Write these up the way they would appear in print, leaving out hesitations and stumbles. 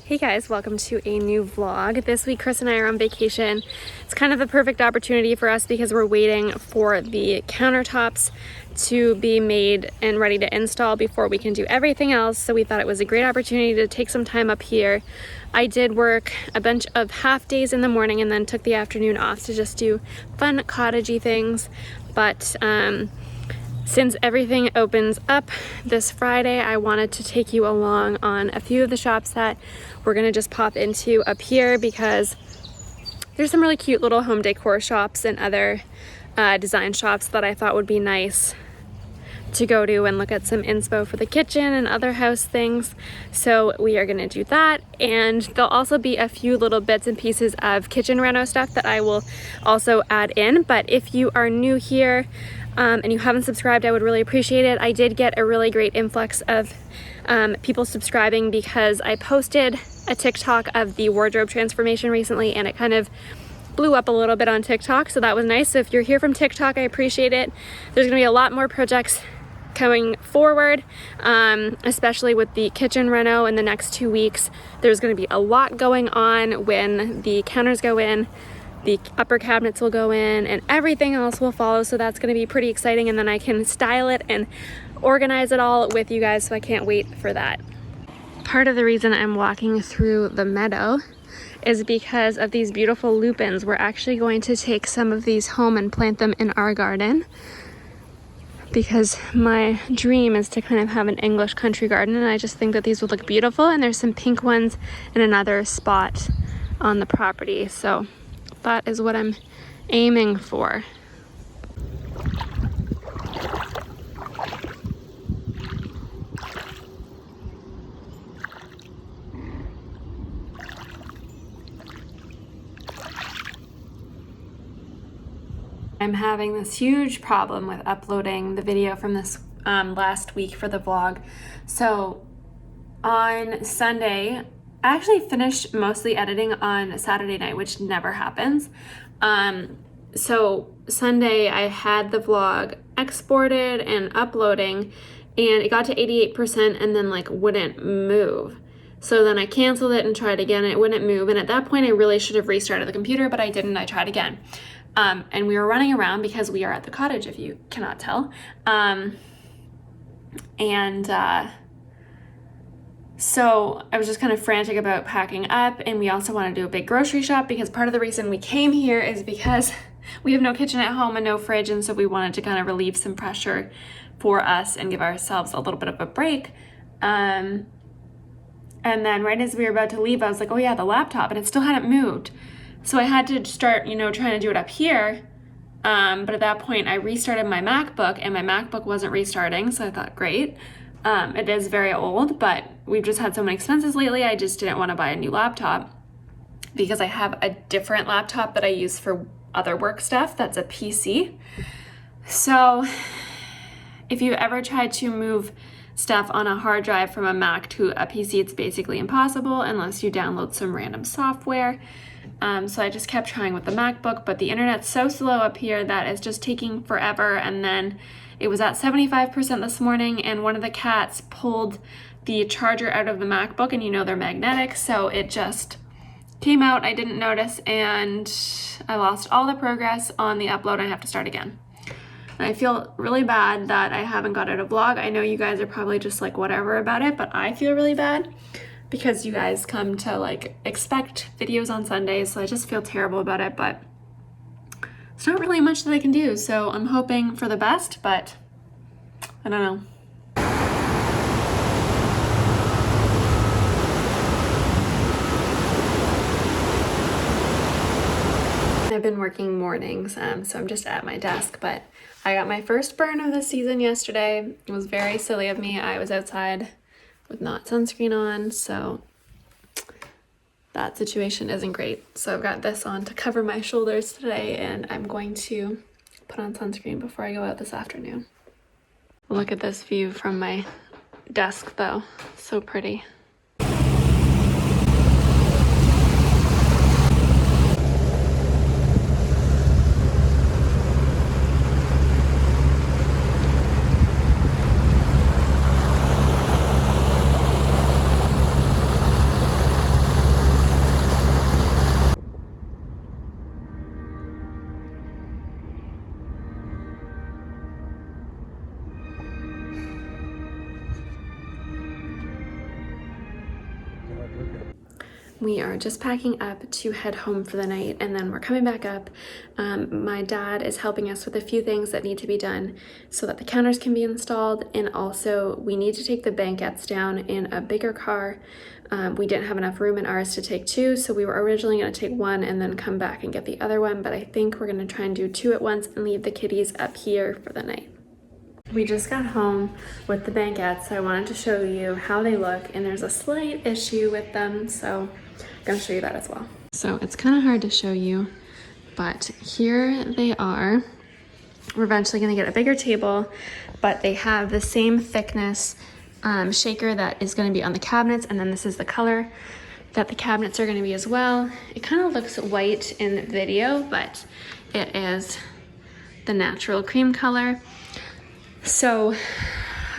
Hey guys, welcome to a new vlog. This week Chris and I are on vacation. It's kind of the perfect opportunity for us because we're waiting for the countertops to be made and ready to install before we can do everything else. So we thought it was a great opportunity to take some time up here. I did work a bunch of half days in the morning and then took the afternoon off to just do fun cottagey things. But since everything opens up this Friday, I wanted to take you along on a few of the shops that we're gonna just pop into up here because there's some really cute little home decor shops and other design shops that I thought would be nice to go to and look at some inspo for the kitchen and other house things. So we are gonna do that, and there'll also be a few little bits and pieces of kitchen reno stuff that I will also add in. But if you are new here, and you haven't subscribed, I would really appreciate it. I did get a really great influx of people subscribing because I posted a TikTok of the wardrobe transformation recently, and it kind of blew up a little bit on TikTok, so that was nice. So if you're here from TikTok, I appreciate it. There's gonna be a lot more projects coming forward, especially with the kitchen reno in the next 2 weeks. There's gonna be a lot going on when the counters go in. The upper cabinets will go in and everything else will follow, so that's going to be pretty exciting, and then I can style it and organize it all with you guys, so I can't wait for that. Part of the reason I'm walking through the meadow is because of these beautiful lupins. We're actually going to take some of these home and plant them in our garden because my dream is to kind of have an English country garden, and I just think that these would look beautiful, and there's some pink ones in another spot on the property, so that is what I'm aiming for. I'm having this huge problem with uploading the video from this last week for the vlog. So on Sunday, I actually finished mostly editing on Saturday night, which never happens. So Sunday I had the vlog exported and uploading, and it got to 88% and then like wouldn't move. So then I canceled it and tried again, and it wouldn't move. And at that point I really should have restarted the computer, but I didn't. I tried again. And we were running around because we are at the cottage, if you cannot tell. So I was just kind of frantic about packing up, and we also want to do a big grocery shop because part of the reason we came here is because we have no kitchen at home and no fridge, and so we wanted to kind of relieve some pressure for us and give ourselves a little bit of a break. And then right as we were about to leave, I was like, oh yeah, the laptop, and it still hadn't moved. So I had to start, trying to do it up here. But at that point I restarted my MacBook, and my MacBook wasn't restarting, so I thought, great. It is very old, but we've just had so many expenses lately. I just didn't want to buy a new laptop because I have a different laptop that I use for other work stuff that's a PC. So if you've ever tried to move stuff on a hard drive from a Mac to a PC, it's basically impossible unless you download some random software. So I just kept trying with the MacBook, but the internet's so slow up here that it's just taking forever. And then it was at 75% this morning, and one of the cats pulled the charger out of the MacBook, and they're magnetic, so it just came out. I didn't notice, and I lost all the progress on the upload. I have to start again. And I feel really bad that I haven't got out a vlog. I know you guys are probably just like whatever about it, but I feel really bad because you guys come to like expect videos on Sundays, so I just feel terrible about it, but it's not really much that I can do, so I'm hoping for the best, but I don't know. I've been working mornings, so I'm just at my desk, but I got my first burn of the season yesterday. It was very silly of me. I was outside with not sunscreen on, so that situation isn't great. So I've got this on to cover my shoulders today, and I'm going to put on sunscreen before I go out this afternoon. Look at this view from my desk though, so pretty. We are just packing up to head home for the night, and then we're coming back up. My dad is helping us with a few things that need to be done so that the counters can be installed, and also we need to take the banquettes down in a bigger car. We didn't have enough room in ours to take two, so we were originally going to take one and then come back and get the other one, but I think we're going to try and do two at once and leave the kitties up here for the night. We just got home with the banquettes, so I wanted to show you how they look, and there's a slight issue with them, so I'm going to show you that as well. So it's kind of hard to show you, but here they are. We're eventually going to get a bigger table, but they have the same thickness shaker that is going to be on the cabinets, and then this is the color that the cabinets are going to be as well. It kind of looks white in the video, but it is the natural cream color. So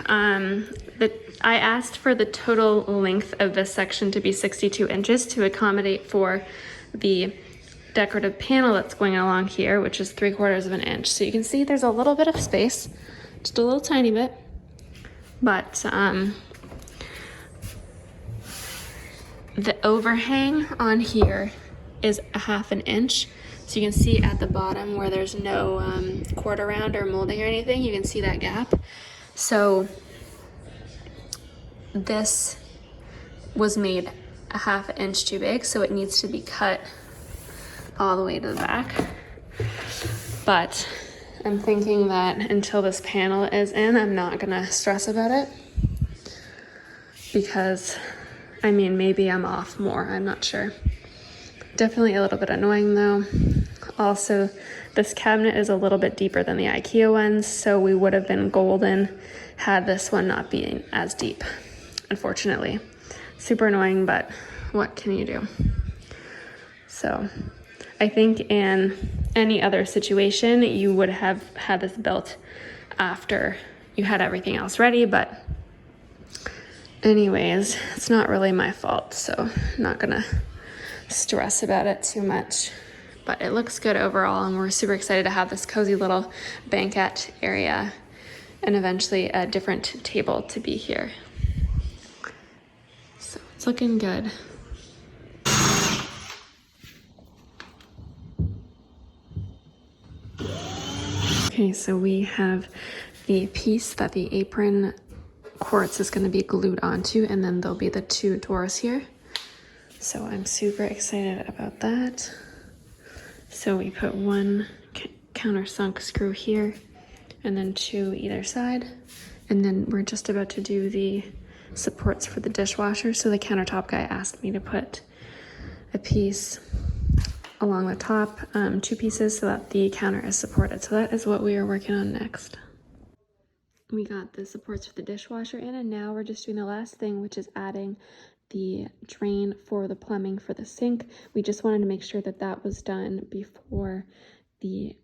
I asked for the total length of this section to be 62 inches to accommodate for the decorative panel that's going along here, which is 3/4 of an inch. So you can see there's a little bit of space, just a little tiny bit, but the overhang on here is 1/2 inch. So you can see at the bottom where there's no cord around or molding or anything, you can see that gap. So this was made 1/2 inch too big, so it needs to be cut all the way to the back. But I'm thinking that until this panel is in, I'm not gonna stress about it, because I mean, maybe I'm off more, I'm not sure. Definitely a little bit annoying though. Also, this cabinet is a little bit deeper than the IKEA ones, so we would have been golden had this one not been as deep, unfortunately. Super annoying, but what can you do? So I think in any other situation, you would have had this built after you had everything else ready, but anyways, it's not really my fault, so I'm not gonna stress about it too much. But it looks good overall, and we're super excited to have this cozy little banquette area and eventually a different table to be here. So it's looking good. Okay, so we have the piece that the apron quartz is going to be glued onto, and then there'll be the two doors here. So I'm super excited about that. So we put one countersunk screw here and then two either side. And then we're just about to do the supports for the dishwasher. So the countertop guy asked me to put a piece along the top, 2 pieces, so that the counter is supported. So that is what we are working on next. We got the supports for the dishwasher in, and now we're just doing the last thing, which is adding the drain for the plumbing for the sink. We just wanted to make sure that that was done before the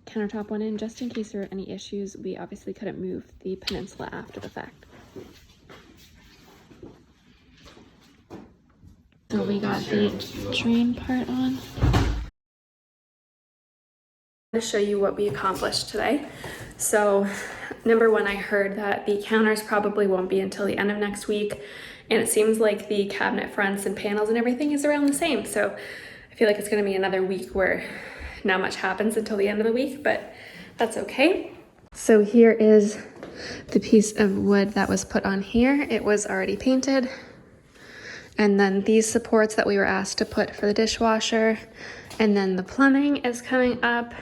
countertop went in, just in case there were any issues. We obviously couldn't move the peninsula after the fact. So we got the drain part on. To show you what we accomplished today. So number one, I heard that the counters probably won't be until the end of next week, and it seems like the cabinet fronts and panels and everything is around the same. So I feel like it's going to be another week where not much happens until the end of the week, but that's okay. So here is the piece of wood that was put on here. It was already painted. And then these supports that we were asked to put for the dishwasher, and then the plumbing is coming up.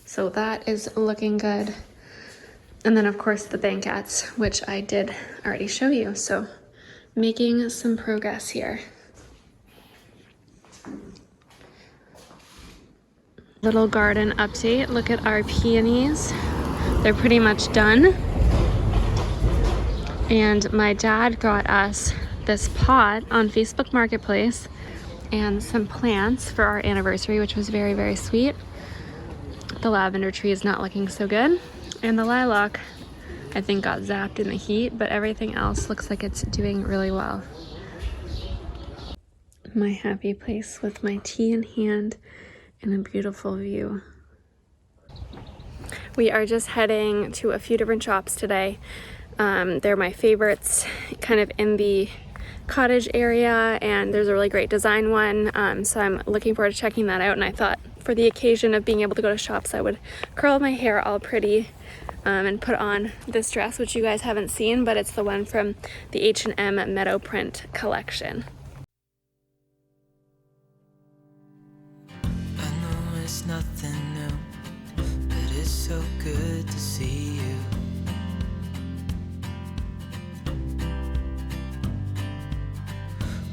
So that is looking good. And then of course the banquettes, which I did already show you. So making some progress here. Little garden update. Look at our peonies. They're pretty much done. And my dad got us this pot on Facebook Marketplace and some plants for our anniversary, which was very, very sweet. The lavender tree is not looking so good. And the lilac, I think, got zapped in the heat, but everything else looks like it's doing really well. My happy place with my tea in hand and a beautiful view. We are just heading to a few different shops today. They're my favorites, kind of in the Cottage area, and there's a really great design one. So I'm looking forward to checking that out, and I thought for the occasion of being able to go to shops, I would curl my hair all pretty and put on this dress, which you guys haven't seen, but it's the one from the H&M Meadow print collection. I know it's nothing new, but it's so good to see you.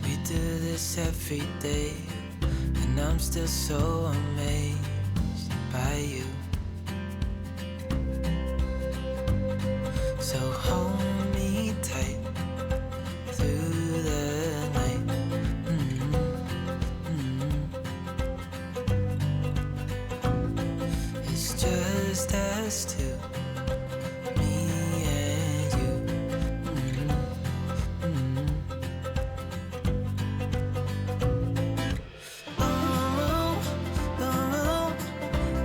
We do this every day, and I'm still so amazed by you. So hold me tight through the night. It's just us two, me and you. Oh, oh,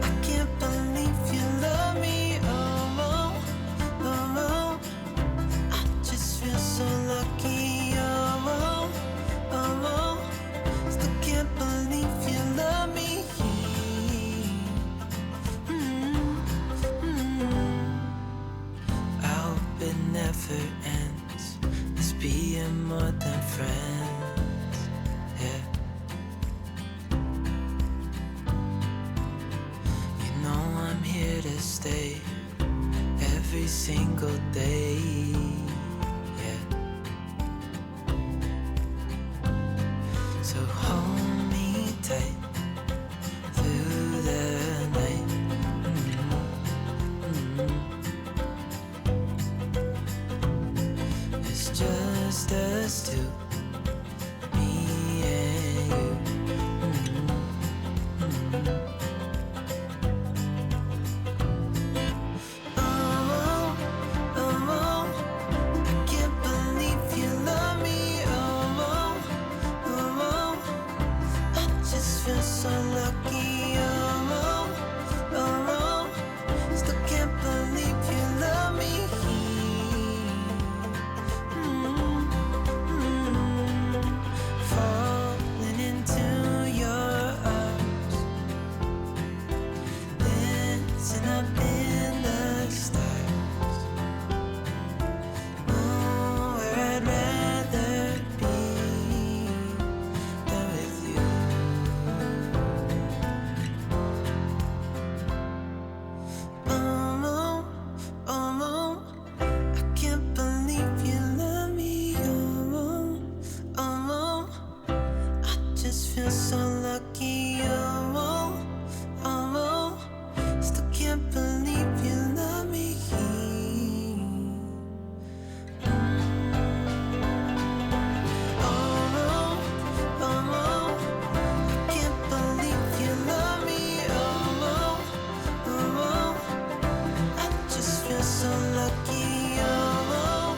I can't believe you love me. Oh, oh, I just feel so lucky. Oh, oh, still can't believe you love me. I hope it never ends. It's being more than friends. Yeah. You know I'm here to stay every single day. Yeah. So hold me tight through the night. It's just us two, me and you. Oh, oh, I can't believe you love me. Oh, oh, I just feel so lucky. Oh, oh, still can't believe you love me. Falling into your arms, dancing up in the stars. Oh, where I'd rather be than with you. Oh, oh, I can't believe you love me. Oh, I just feel so lucky. Oh, still can't believe you love me. Oh, I can't believe you love me. Oh, I just feel so lucky. Oh,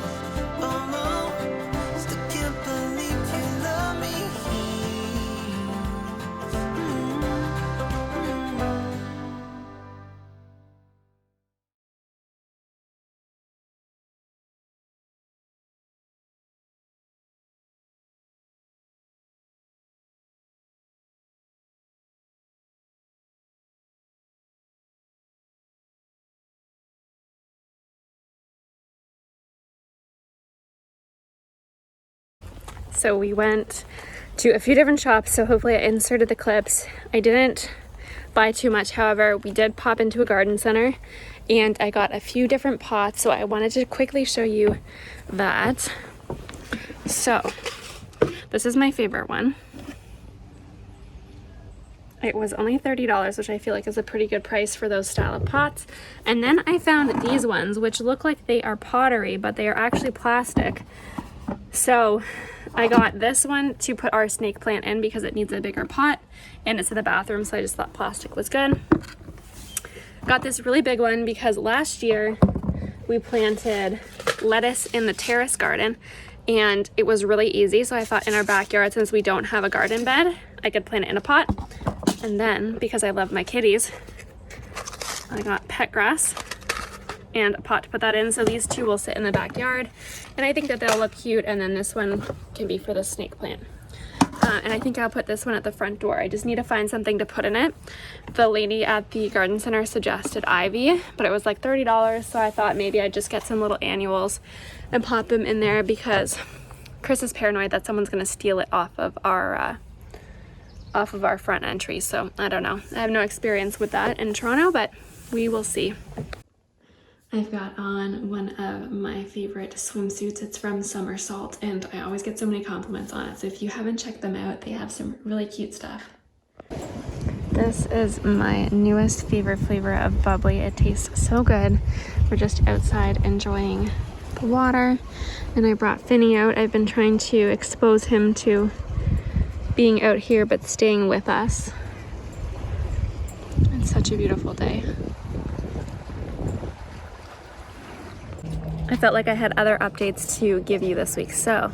still can't believe you love me. So we went to a few different shops, so hopefully I inserted the clips. I didn't buy too much, however, we did pop into a garden center and I got a few different pots, so I wanted to quickly show you that. So this is my favorite one. It was only $30, which I feel like is a pretty good price for those style of pots. And then I found these ones, which look like they are pottery, but they are actually plastic. So I got this one to put our snake plant in because it needs a bigger pot and it's in the bathroom, so I just thought plastic was good. Got this really big one because last year we planted lettuce in the terrace garden and it was really easy, so I thought in our backyard, since we don't have a garden bed, I could plant it in a pot. And then, because I love my kitties, I got pet grass and a pot to put that in. So these two will sit in the backyard, and I think that they'll look cute. And then this one can be for the snake plant. And I think I'll put this one at the front door. I just need to find something to put in it. The lady at the garden center suggested ivy, but it was like $30, so I thought maybe I'd just get some little annuals and pop them in there because Chris is paranoid that someone's gonna steal it off of our front entry. So I don't know. I have no experience with that in Toronto, but we will see. I've got on one of my favorite swimsuits. It's from Somersault, and I always get so many compliments on it. So if you haven't checked them out, they have some really cute stuff. This is my newest favorite flavor of bubbly. It tastes so good. We're just outside enjoying the water, and I brought Finny out. I've been trying to expose him to being out here but staying with us. It's such a beautiful day. I felt like I had other updates to give you this week. So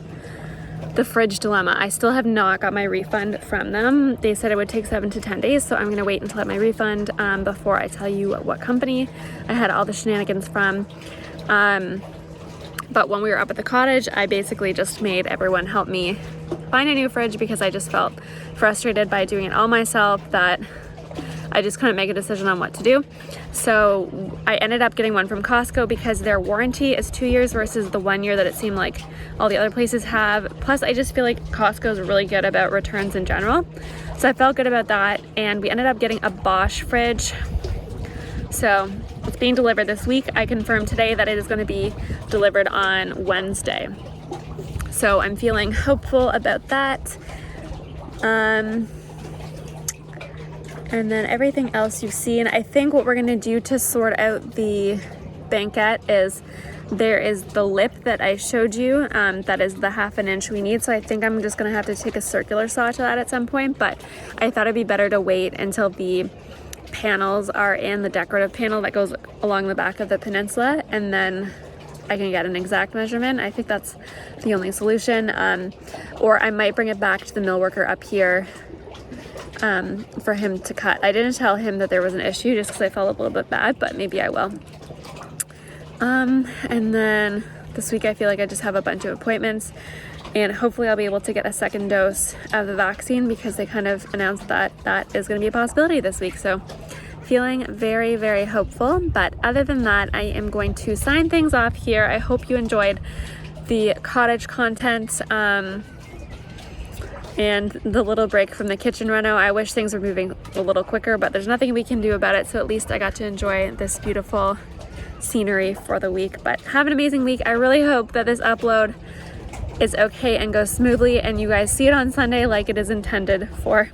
the fridge dilemma, I still have not got my refund from them. They said it would take 7 to 10 days, so I'm gonna wait until I have my refund before I tell you what company I had all the shenanigans from. But when we were up at the cottage, I basically just made everyone help me find a new fridge because I just felt frustrated by doing it all myself that I just couldn't make a decision on what to do. So I ended up getting one from Costco because their warranty is 2 years versus the 1 year that it seemed like all the other places have. Plus, I just feel like Costco is really good about returns in general. So I felt good about that, and we ended up getting a Bosch fridge. So it's being delivered this week. I confirmed today that it is going to be delivered on Wednesday. So I'm feeling hopeful about that. And then everything else you've seen, I think what we're gonna do to sort out the Banquette is there is the lip that I showed you, that is the 1/2 inch we need. So I think I'm just gonna have to take a circular saw to that at some point, but I thought it'd be better to wait until the panels are in, the decorative panel that goes along the back of the peninsula, and then I can get an exact measurement. I think that's the only solution. Or I might bring it back to the mill worker up here for him to cut. I didn't tell him that there was an issue just because I felt a little bit bad, but maybe I will. And then this week I feel like I just have a bunch of appointments, and hopefully I'll be able to get a second dose of the vaccine because they kind of announced that that is going to be a possibility this week. So feeling very, very hopeful. But other than that, I am going to sign things off here. I hope you enjoyed the cottage content and the little break from the kitchen reno. I wish things were moving a little quicker, but there's nothing we can do about it. So at least I got to enjoy this beautiful scenery for the week. But have an amazing week. I really hope that this upload is okay and goes smoothly and you guys see it on Sunday like it is intended for.